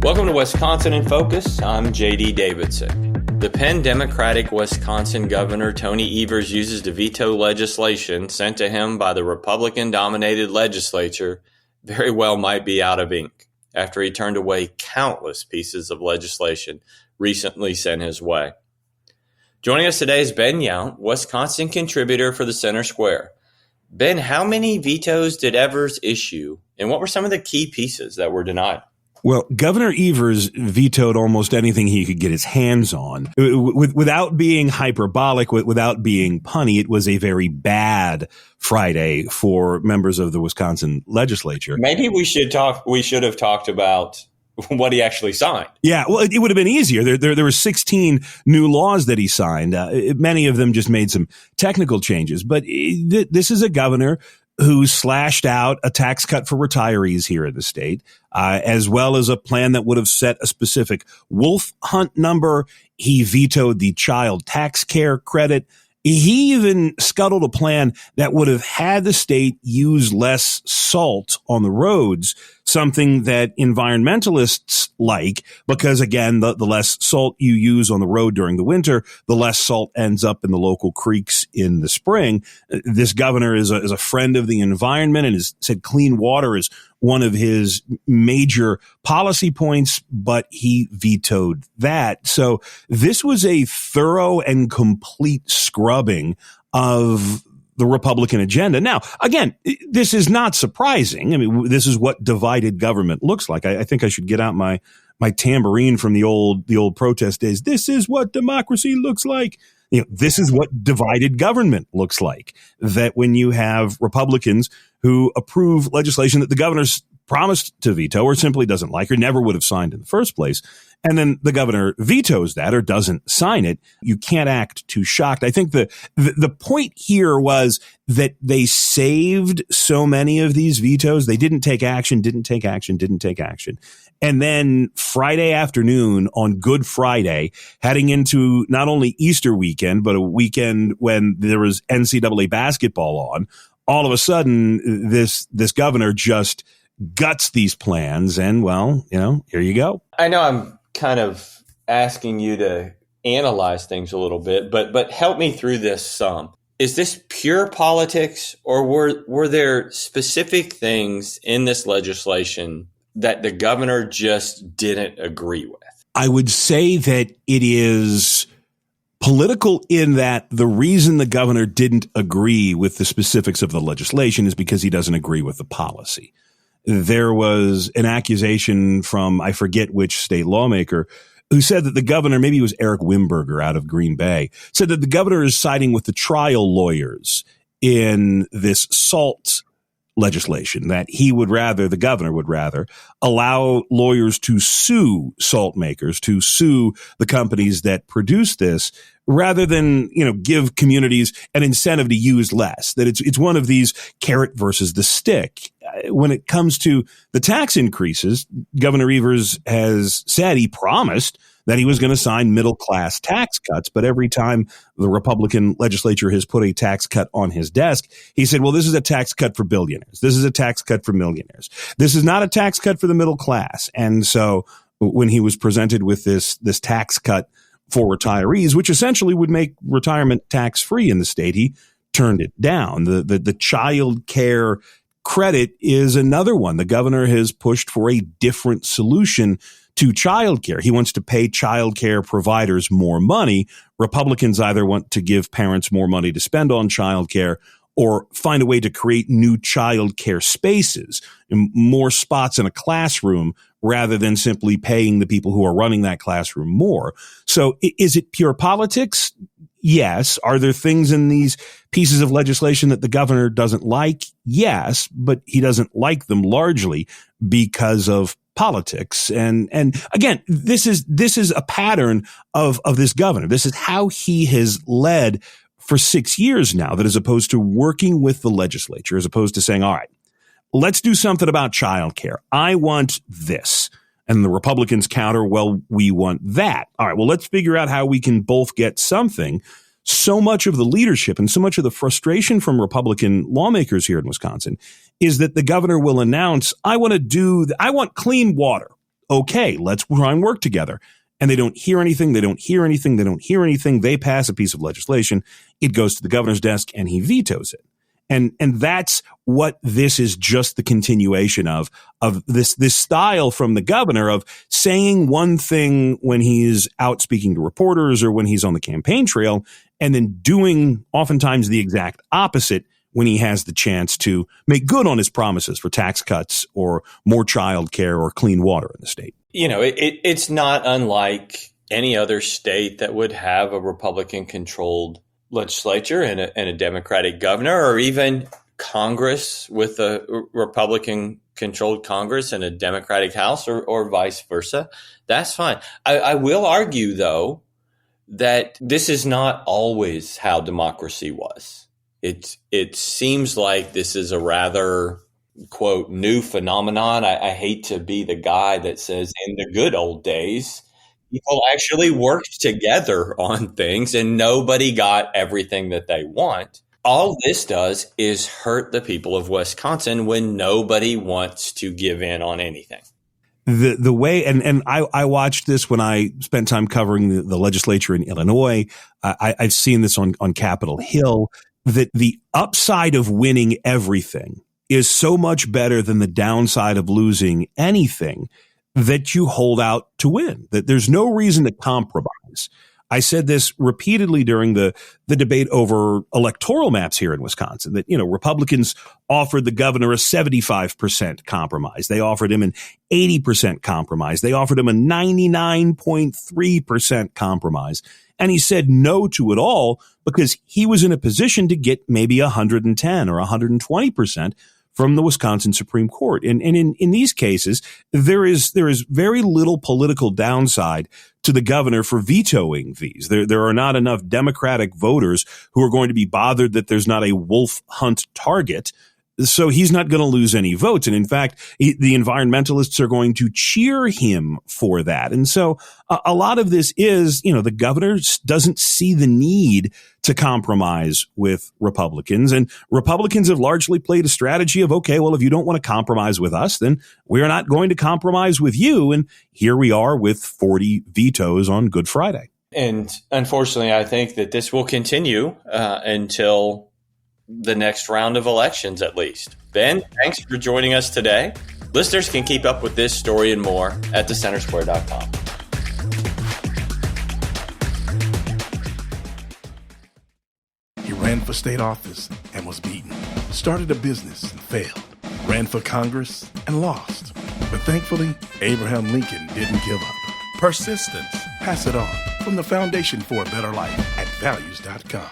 Welcome to Wisconsin in Focus. I'm J.D. Davidson. The Penn Democratic Wisconsin Governor Tony Evers uses to veto legislation sent to him by the Republican-dominated legislature very well might be out of ink after he turned away countless pieces of legislation recently sent his way. Joining us today is Ben Yount, Wisconsin contributor for the Center Square. Ben, how many vetoes did Evers issue, and what were some of the key pieces that were denied? Well, Governor Evers vetoed almost anything he could get his hands on. Without being hyperbolic, without being punny, it was a very bad Friday for members of the Wisconsin legislature. Maybe we should have talked about what he actually signed. Yeah, well, it would have been easier. There were 16 new laws that he signed. Many of them just made some technical changes. But this is a governor who slashed out a tax cut for retirees here in the state, as well as a plan that would have set a specific wolf hunt number. He vetoed the child tax care credit. He even scuttled a plan that would have had the state use less salt on the roads, something that environmentalists like, because again, the less salt you use on the road during the winter, the less salt ends up in the local creeks in the spring. This governor is a friend of the environment and has said clean water is one of his major policy points, but he vetoed that. So this was a thorough and complete scrubbing of the Republican agenda. Now, again, this is not surprising. I mean, this is what divided government looks like. I think I should get out my tambourine from the old protest days. This is what democracy looks like. This is what divided government looks like. That when you have Republicans who approve legislation that the governor's promised to veto or simply doesn't like or never would have signed in the first place, and then the governor vetoes that or doesn't sign it, you can't act too shocked. I think the point here was that they saved so many of these vetoes. They didn't take action. And then Friday afternoon on Good Friday, heading into not only Easter weekend, but a weekend when there was NCAA basketball on, all of a sudden this governor just guts these plans. And well, here you go. I know I'm kind of asking you to analyze things a little bit, but help me through this some. Is this pure politics, or were there specific things in this legislation that the governor just didn't agree with? I would say that it is political in that the reason the governor didn't agree with the specifics of the legislation is because he doesn't agree with the policy. There was an accusation from, I forget which state lawmaker, who said that the governor, maybe it was Eric Wimberger out of Green Bay, said that the governor is siding with the trial lawyers in this SALT legislation, that the governor would rather allow lawyers to sue salt makers, to sue the companies that produce this, rather than, give communities an incentive to use less. That it's one of these carrot versus the stick. When it comes to the tax increases, Governor Evers has said he promised that he was going to sign middle-class tax cuts, but every time the Republican legislature has put a tax cut on his desk, he said, well, this is a tax cut for billionaires. This is a tax cut for millionaires. This is not a tax cut for the middle class. And so when he was presented with this tax cut for retirees, which essentially would make retirement tax-free in the state, he turned it down. The child care credit is another one. The governor has pushed for a different solution to childcare. He wants to pay childcare providers more money. Republicans either want to give parents more money to spend on childcare or find a way to create new childcare spaces, more spots in a classroom, rather than simply paying the people who are running that classroom more. So is it pure politics? Yes. Are there things in these pieces of legislation that the governor doesn't like? Yes, but he doesn't like them largely because of politics. And again, this is a pattern of this governor. This is how he has led for 6 years now, that as opposed to working with the legislature, as opposed to saying, all right, let's do something about childcare. I want this. And the Republicans counter, well, we want that. All right, well, let's figure out how we can both get something. So much of the leadership and so much of the frustration from Republican lawmakers here in Wisconsin is that the governor will announce, I want clean water okay, let's try and work together. And they don't hear anything. They don't hear anything. They don't hear anything. They pass a piece of legislation. It goes to the governor's desk and he vetoes it. And that's what this is, just the continuation of this style from the governor of saying one thing when he's out speaking to reporters or when he's on the campaign trail, and then doing oftentimes the exact opposite when he has the chance to make good on his promises for tax cuts or more child care or clean water in the state. You know, it's not unlike any other state that would have a Republican-controlled legislature and a Democratic governor, or even Congress with a Republican-controlled Congress and a Democratic House, or vice versa. That's fine. I will argue, though, that this is not always how democracy was. It seems like this is a rather, quote, new phenomenon. I hate to be the guy that says in the good old days, people actually worked together on things and nobody got everything that they want. All this does is hurt the people of Wisconsin when nobody wants to give in on anything. The way, and I watched this when I spent time covering the legislature in Illinois. I've seen this on Capitol Hill, that the upside of winning everything is so much better than the downside of losing anything, that you hold out to win, that there's no reason to compromise. I said this repeatedly during the debate over electoral maps here in Wisconsin, that, Republicans offered the governor a 75% compromise. They offered him an 80% compromise. They offered him a 99.3% compromise. And he said no to it all because he was in a position to get maybe 110 or 120% from the Wisconsin Supreme Court. And in these cases, there is very little political downside to the governor for vetoing these. There are not enough Democratic voters who are going to be bothered that there's not a wolf hunt target. So he's not going to lose any votes. And in fact, the environmentalists are going to cheer him for that. And so a lot of this is, the governor doesn't see the need to compromise with Republicans. And Republicans have largely played a strategy of, okay, well, if you don't want to compromise with us, then we're not going to compromise with you. And here we are with 40 vetoes on Good Friday. And unfortunately, I think that this will continue until the next round of elections, at least. Ben, thanks for joining us today. Listeners can keep up with this story and more at thecentersquare.com. He ran for state office and was beaten. Started a business and failed. Ran for Congress and lost. But thankfully, Abraham Lincoln didn't give up. Persistence. Pass it on. From the Foundation for a Better Life at values.com.